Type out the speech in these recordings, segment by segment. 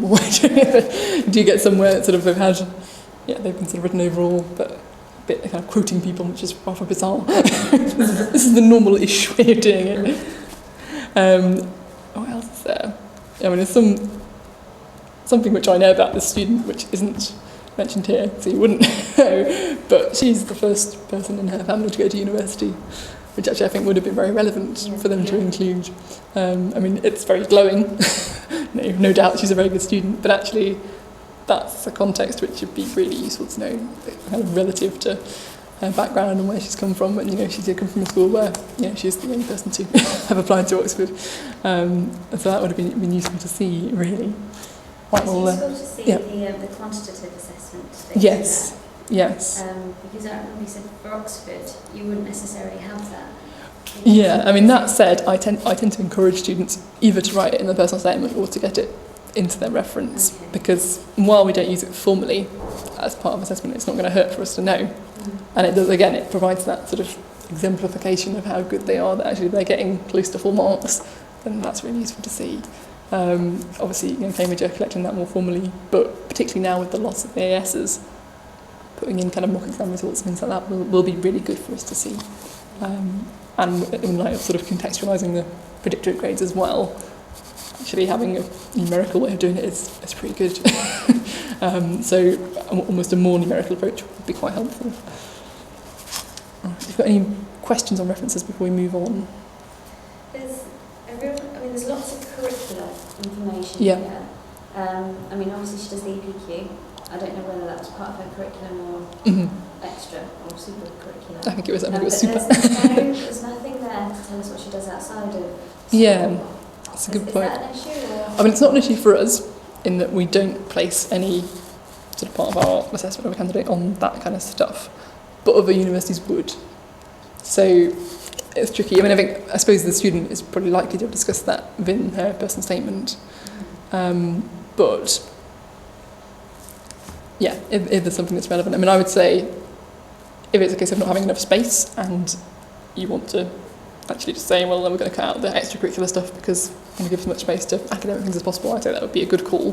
Do you get somewhere that sort of they've been sort of written overall, but a bit kind of quoting people, which is rather bizarre. This is the normal-ish way of doing it. What else is there? I mean, there's something which I know about this student, which isn't mentioned here, so you wouldn't know, but she's the first person in her family to go to university, which actually I think would have been very relevant for them to include. I mean, it's very glowing. No doubt she's a very good student, but actually that's a context which would be really useful to know, kind of relative to her background and where she's come from. And, she did come from a school where, she's the only person to have applied to Oxford. And so that would have been useful to see, really. It's useful to see the quantitative assessment. Yes. Because I remember you said for Oxford, you wouldn't necessarily have that. Yeah, I mean, that said, I tend to encourage students either to write it in their personal statement or to get it into their reference, because while we don't use it formally as part of assessment, it's not going to hurt for us to know. And it does, again, it provides that sort of exemplification of how good they are, that actually they're getting close to full marks, and that's really useful to see. Obviously, Cambridge are collecting that more formally, but particularly now with the loss of the ASs, putting in kind of mock exam results and things like that will be really good for us to see. And in light of sort of contextualising the predictorate grades as well, actually having a numerical way of doing it is pretty good. So almost a more numerical approach would be quite helpful. If you've got any questions on references before we move on? There's lots of curricular information here. Obviously she does the EPQ. I don't know whether that was part of her curriculum or extra or super curricular. I think it was super. There's nothing there to tell us what she does outside of school. Yeah, that's a good point. Is that an issue? Or? I mean, it's not an issue for us in that we don't place any sort of part of our assessment of a candidate on that kind of stuff, but other universities would. So it's tricky. I mean, I suppose the student is probably likely to have discussed that within her personal statement, but yeah, if there's something that's relevant. I mean, I would say if it's a case of not having enough space and you want to actually just say, well, then we're going to cut out the extracurricular stuff because we're going to give as much space to academic things as possible, I'd say that would be a good call.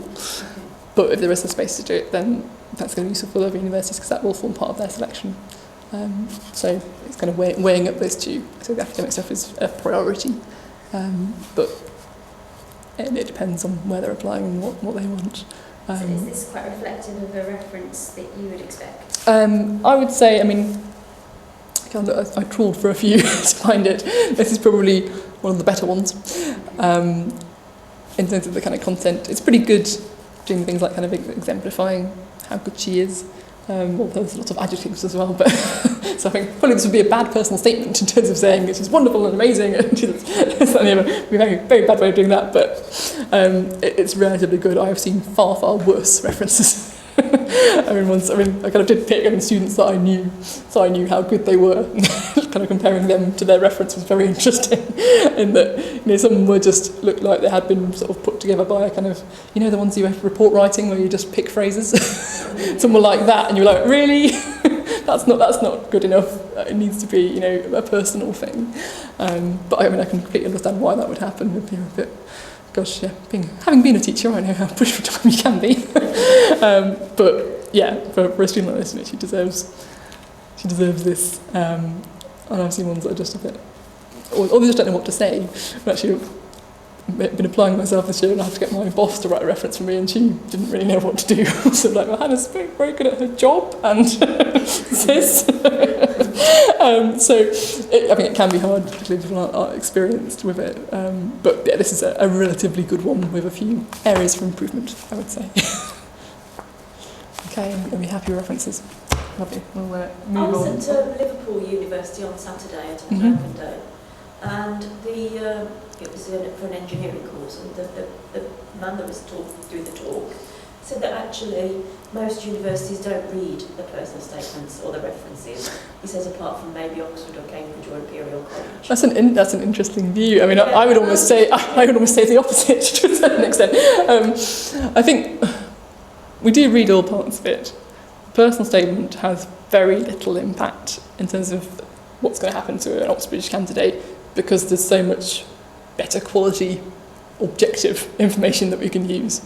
But if there is the space to do it, then that's going to be useful for other universities because that will form part of their selection. So it's kind of weighing up those two. So the academic stuff is a priority, but it depends on where they're applying and what they want. So is this quite reflective of a reference that you would expect? I would say, I mean, I trawled for a few to find it. This is probably one of the better ones. In terms of the kind of content, it's pretty good doing things like kind of exemplifying how good she is. Well, there's lots of adjectives as well, but so I think probably this would be a bad personal statement in terms of saying she's wonderful and amazing, and it's a very, very bad way of doing that, but it's relatively good. I have seen far, far worse references. I kind of did pick students that I knew, so I knew how good they were. Kind of comparing them to their reference was very interesting, in that some were just looked like they had been sort of put together by a kind of, the ones you have report writing where you just pick phrases. Some were like that, and you're like, really? That's not good enough. It needs to be, a personal thing. But I can completely understand why that would happen. It'd be a bit. Gosh, yeah, having been a teacher, I know how pushed for time you can be. But yeah, for a student like this, she deserves this. And I've seen ones that are just a bit, or they just don't know what to say. But actually, I've been applying myself this year, and I have to get my boss to write a reference for me, and she didn't really know what to do. So Hannah's very good at her job, and this. It can be hard, particularly if people aren't experienced with it. But yeah, this is a relatively good one with a few areas for improvement, I would say. Okay, are we happy with references? Lovely. We'll move on. I was at Liverpool University on Saturday at an open day, and it was for an engineering course, and the man that was doing the talk said that actually most universities don't read the personal statements or the references. He says apart from maybe Oxford or Cambridge or Imperial College. That's an interesting view. I mean, I would almost say the opposite to a certain extent. I think we do read all parts of it. The personal statement has very little impact in terms of what's going to happen to an Oxbridge candidate because there's so much better quality objective information that we can use.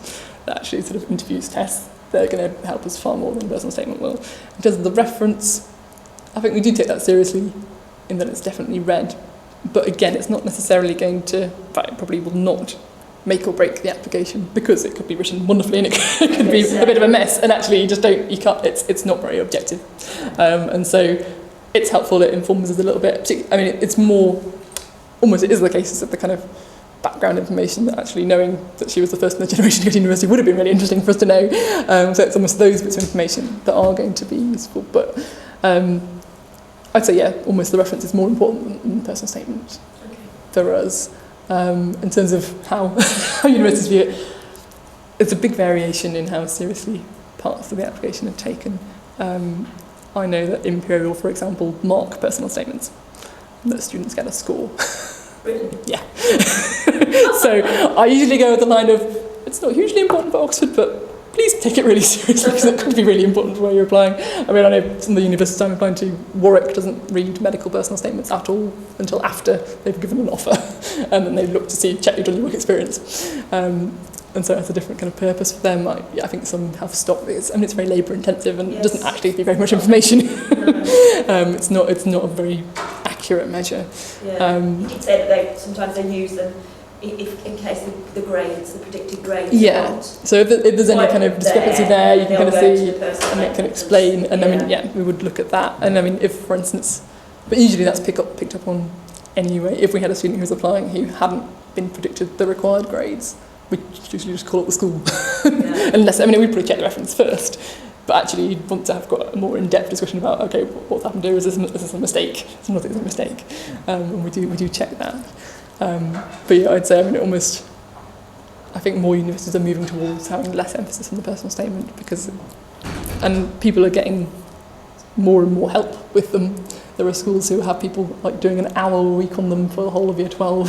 that actually sort of interviews, tests, they're going to help us far more than a personal statement will. In terms of the reference, I think we do take that seriously in that it's definitely read. But again, it's not necessarily going to, in fact, it probably will not make or break the application, because it could be written wonderfully and it could be a bit of a mess, and actually you can't, it's not very objective. And so it's helpful, it informs us a little bit. I mean, it's more, almost it is the cases of the kind of background information that actually knowing that she was the first in the generation to go to university would have been really interesting for us to know. So it's almost those bits of information that are going to be useful. But I'd say, yeah, almost the reference is more important than the personal statement for us. In terms of how universities view it, it's a big variation in how seriously parts of the application are taken. I know that Imperial, for example, mark personal statements, that students get a score. Really? Yeah. So I usually go with the line of, it's not hugely important for Oxford, but please take it really seriously, because it could be really important for where you're applying. I mean, I know some of the universities I'm applying to, Warwick doesn't read medical personal statements at all until after they've given an offer, and then they look to check you've done your work experience. And so it's a different kind of purpose for them. I think some have stopped because, I mean, it's very labour intensive and Yes. doesn't actually give you very much information. It's not a very accurate measure. Yeah. You did say that sometimes they use them in case the grades, the predicted grades. Yeah. So if there's any kind of discrepancy there, you can kind of see, and it can explain. And I mean, yeah, we would look at that. And I mean, if, for instance, but usually that's picked up on anyway. If we had a student who was applying who hadn't been predicted the required grades, we usually just call up the school. Unless, I mean, we'd probably check the reference first. But actually, you'd want to have got a more in-depth discussion about, okay, what's happened here? Is this a mistake? It's not a mistake. And we do check that. But yeah, I'd say, I mean, I think more universities are moving towards having less emphasis on the personal statement, and people are getting more and more help with them. There are schools who have people like doing an hour a week on them for the whole of year 12,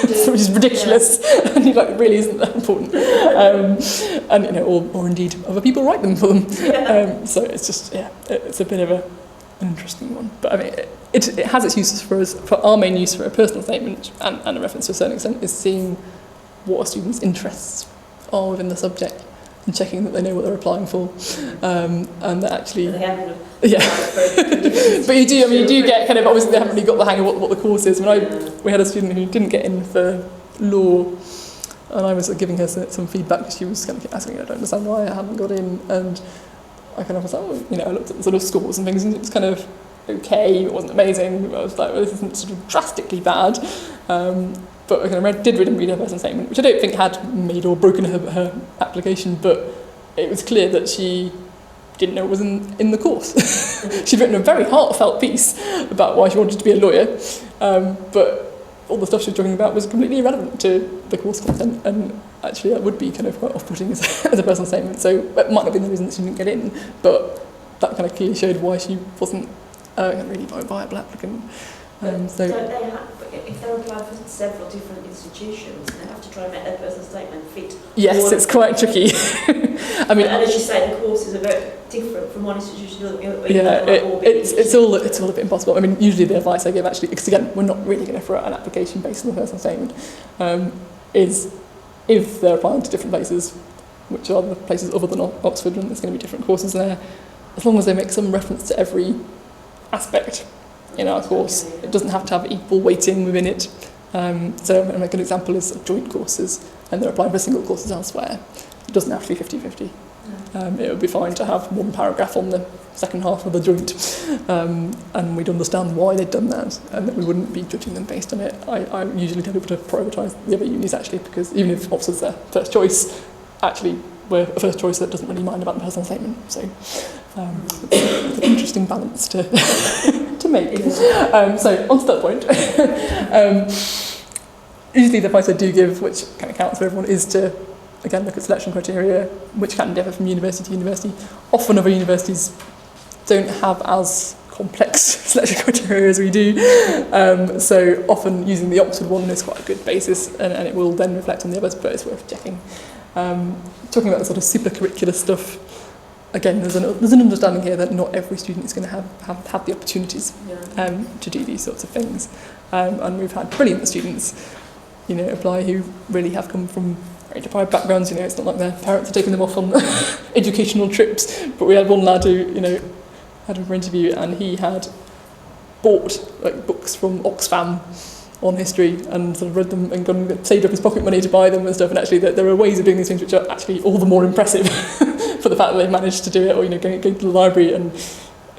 which is ridiculous, and it really isn't that important. And or indeed other people write them for them. So it's just, it's a bit of an interesting one. But I mean, it has its uses for us. For our main use for a personal statement and a reference to a certain extent is seeing what a student's interests are within the subject and checking that they know what they're applying for, and that actually, but you do get kind of, obviously they haven't really got the hang of what the course is. We had a student who didn't get in for law, and I was giving her some feedback because she was kind of asking, I don't understand why I haven't got in, and I kind of was like, I looked at the sort of scores and things, and it was kind of okay, it wasn't amazing. I was like, well, this isn't sort of drastically bad. But I kind of did read her personal statement, which I don't think had made or broken her application, but it was clear that she didn't know it was in the course. She'd written a very heartfelt piece about why she wanted to be a lawyer, but all the stuff she was talking about was completely irrelevant to the course content, and actually that would be kind of quite off-putting as a personal statement. So it might not have been the reason that she didn't get in, but that kind of clearly showed why she wasn't a really viable applicant. So if they're applying for several different institutions, they have to try and make their personal statement fit. Yes, it's quite tricky. I mean, and as you say, the courses are very different from one institution to another. Yeah, it's all a bit impossible. I mean, usually the advice I give, actually, because again, we're not really going to throw out an application based on the personal statement, is if they're applying to different places, which are the places other than Oxford, and there's going to be different courses there, as long as they make some reference to every aspect in our course. It doesn't have to have equal weighting within it. So a good example is joint courses, and they're applying for single courses elsewhere. It doesn't have to be 50-50. It would be fine to have one paragraph on the second half of the joint, and we'd understand why they'd done that, and that we wouldn't be judging them based on it. I usually tell people to prioritise the other unis, actually, because even if Oxford's their first choice, actually we're a first choice that doesn't really mind about the personal statement. So it's an interesting balance to to make. So on to that point, usually the advice I do give, which kind of counts for everyone, is to again look at selection criteria, which can differ from university to university. Often other universities don't have as complex selection criteria as we do, so often using the Oxford one is quite a good basis, and it will then reflect on the others, but it's worth checking. Talking about the sort of supercurricular stuff, again, there's an understanding here that not every student is going to have the opportunities to do these sorts of things, and we've had brilliant students, apply who really have come from very deprived backgrounds, it's not like their parents are taking them off on educational trips, but we had one lad who, had him for interview, and he had bought like books from Oxfam on history and sort of read them and gone, saved up his pocket money to buy them and stuff, and actually there are ways of doing these things which are actually all the more impressive for the fact that they've managed to do it, or going to the library and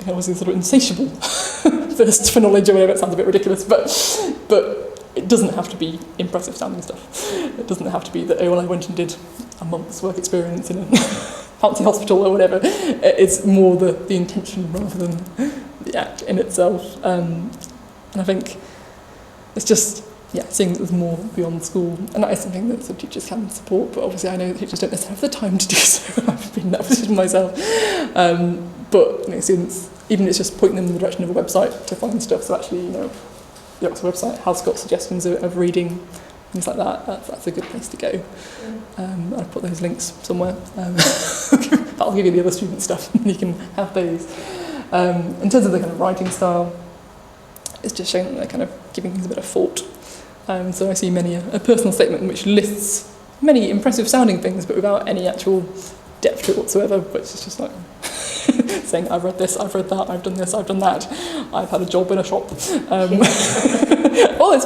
obviously sort of insatiable thirst for knowledge or whatever. It sounds a bit ridiculous, but it doesn't have to be impressive sounding stuff. It doesn't have to be that, I went and did a month's work experience in a fancy hospital or whatever. It's more the intention rather than the act in itself. And I think it's just, seeing that there's more beyond school, and that is something that some teachers can support, but obviously I know that teachers don't necessarily have the time to do so. I've been in that position myself. But students, even it's just pointing them in the direction of a website to find stuff, so actually, the Oxford website has got suggestions of reading, things like that. That's a good place to go. I'll put those links somewhere. I'll give you the other student stuff, and you can have those. In terms of the kind of writing style, it's just showing that they're kind of giving things a bit of thought. So I see many a personal statement which lists many impressive sounding things, but without any actual depth to it whatsoever, which is just like saying, I've read this, I've read that, I've done this, I've done that, I've had a job in a shop. All those